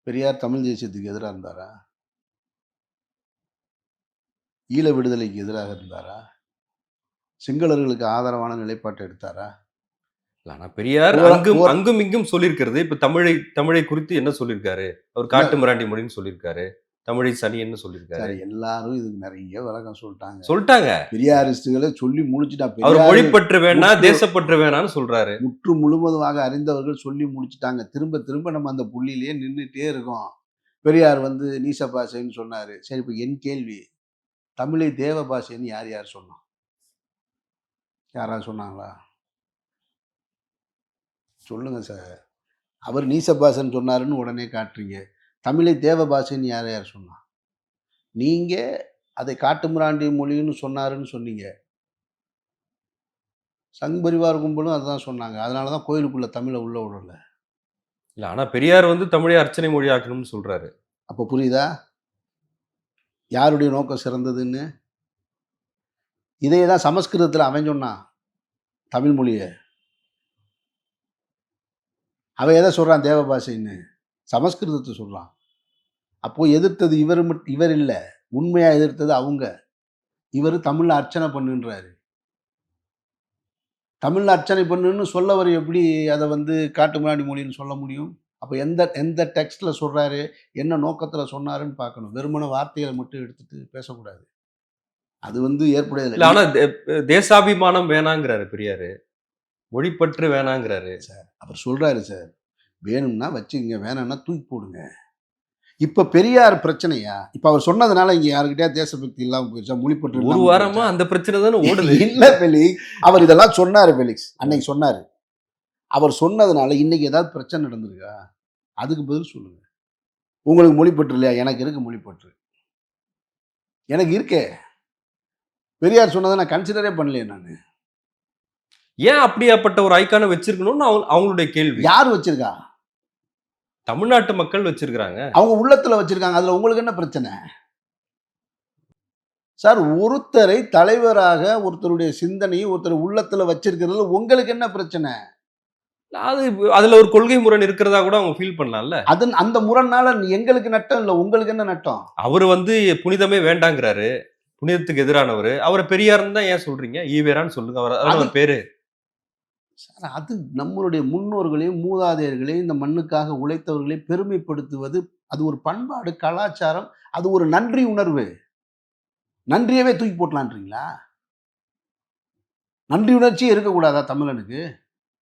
பெரியார் தமிழ் தேசியத்துக்கு எதிரா இருந்தாரா? ஈழ விடுதலைக்கு எதிராக இருந்தாரா? சிங்களர்களுக்கு ஆதரவான நிலைப்பாட்டை எடுத்தாரா? ஆனா பெரியார் போரா அங்கும் போர் அங்கும் இங்கும் சொல்லியிருக்கிறது. இப்ப தமிழை குறித்து என்ன சொல்லியிருக்காரு? அவர் இல்ல காட்டு மிராண்டி மொழின்னு சொல்லியிருக்காரு. தமிழை சனியன்னு சொல்லியிருக்காரு. சார் எல்லாரும் இதுக்கு நெறைய விளக்கம் சொல்ட்டாங்க. சொல்ட்டாங்க. பெரியாரிஸ்ட்டுகளே சொல்லி முடிச்சுட்டா. அவர் பெரியாரை மொழிப்பற்று வேணா, முற்று தேசப்பற்று வேணான்னு சொல்றாரு. முற்று முழுவதுமாக அறிந்தவர்கள் சொல்லி முடிச்சுட்டாங்க. திரும்ப திரும்ப நம்ம அந்த புள்ளியிலேயே நின்னுட்டே இருக்கோம். பெரியார் வந்து நீச பாஷைன்னு சொன்னாரு. சரி இப்ப என் கேள்வி, தமிழை தேவ பாஷைன்னு யார் யார் சொன்னா? யாராவது சொன்னாங்களா? சொல்லுங்க சார். அவர் நீச பாஷைன்னு சொன்னாருன்னு உடனே காட்டுறீங்க. தமிழை தேவ பாஷைன்னு யார் யார் சொன்னா? நீங்க அதை காட்டுமிராண்டி மொழின்னு சொன்னாருன்னு சொன்னீங்க. சங் பரிவார் கும்பலும் அதுதான் சொன்னாங்க. அதனால தான் கோயிலுக்குள்ள தமிழ உள்ள விடல. இல்ல ஆனா பெரியார் வந்து தமிழை அர்ச்சனை மொழியாக்கணும்னு சொல்றாரு. அப்ப புரியுதா? யாருடைய நோக்கம் சிறந்ததுன்னு? இதே தான் சமஸ்கிருதத்துல அவன் சொன்னான். தமிழ் மொழிய. அவன் எத சொல்றான் தேவ பாஷைன்னு? சமஸ்கிருதத்த சொல்றான். அப்போ எதிர்த்தது இவர் இல்ல. உண்மையா எதிர்த்தது அவங்க. இவரு தமிழ்ல அர்ச்சனை பண்ணுன்றாரு. தமிழ்ல அர்ச்சனை பண்ணுன்னு சொல்லவரு எப்படி அத வந்து காட்டுமிராண்டி மொழின்னு சொல்ல முடியும்? அப்ப எந்த எந்த டெக்ஸ்ட்ல சொல்றாரு? என்ன நோக்கத்துல சொன்னாருன்னு பார்க்கணும். வெறுமனே வார்த்தைகள மட்டும் எடுத்துட்டு பேசக்கூடாது. அது வந்து இல்ல ஏற்புடையதில்ல. ஆனா தேசாபிமானம் வேணாங்கிறாரு பெரியாரு. மொழிப்பற்று வேணாங்கிறாரு. சார் அவர் சொல்றாரு சார். வேணும்னா வச்சுக்கங்க, வேணாம்னா தூக்கி போடுங்க. இப்ப பெரியார் பிரச்சனையா? இப்ப அவர் சொன்னதுனால இங்க யார்கிட்டயாவது தேசபக்தி இல்லாம போயிருச்சா? மொழிப்பற்று ஒரு இல்லாம வாரமா போயிருச்சா? அந்த பிரச்சனை தானே ஓடுது. இல்ல ஃபெலிக்ஸ். அவர் இதெல்லாம் சொன்னாரு ஃபெலிக்ஸ். அன்னைக்கு சொன்னாரு. அவர் சொன்னதுனால இன்னைக்கு ஏதாவது பிரச்சனை நடந்திருக்கா? அதுக்கு பதில் சொல்லுங்க. உங்களுக்கு மொழிப்பற்று இல்லையா? எனக்கு இருக்கு மொழிப்பற்று. எனக்கு இருக்கே. பெரியார் சொன்னத நான் கன்சிடரே பண்ணலையே நானு. ஏன் அப்படியாப்பட்ட ஒரு ஐகான வச்சிருக்கணும்னு அவங்களுடைய கேள்வி. யார் வச்சிருக்கா? தமிழ்நாட்டு மக்கள் வச்சிருக்காங்க. அவங்க உள்ளத்துல வச்சிருக்காங்க. அதுல உங்களுக்கு என்ன பிரச்சனை? சார் ஒருத்தரை தலைவராக ஒருத்தருடைய சிந்தனையை ஒருத்தர் உள்ளத்துல வச்சிருக்கிறதுல உங்களுக்கு என்ன பிரச்சனை? அது அதுல ஒரு கொள்கை முரண் இருக்கிறதா கூட அவங்க ஃபீல் பண்ணலாம்ல. அந்த முரண்னால எங்களுக்கு நட்டம் இல்ல. உங்களுக்கு என்ன நட்டம்? அவரு வந்து புனிதமே வேண்டாங்கிறாரு. புனிதத்துக்கு எதிரானவரு. அவர பெரியார்ன்னு தான் ஏன் சொல்றீங்க? ஈவேரான்னு சொல்லுங்க. அதான அது அவர் பேரு. சார் அது நம்மளுடைய முன்னோர்களையும், மூதாதையர்களையும் இந்த மண்ணுக்காக உழைத்தவர்களை பெருமைப்படுத்துவது, அது ஒரு பண்பாடு, கலாச்சாரம், அது ஒரு நன்றி உணர்வு. நன்றியவே தூக்கி போட்டலான்றீங்களா? நன்றி உணர்ச்சியே இருக்கக்கூடாதா தமிழனுக்கு?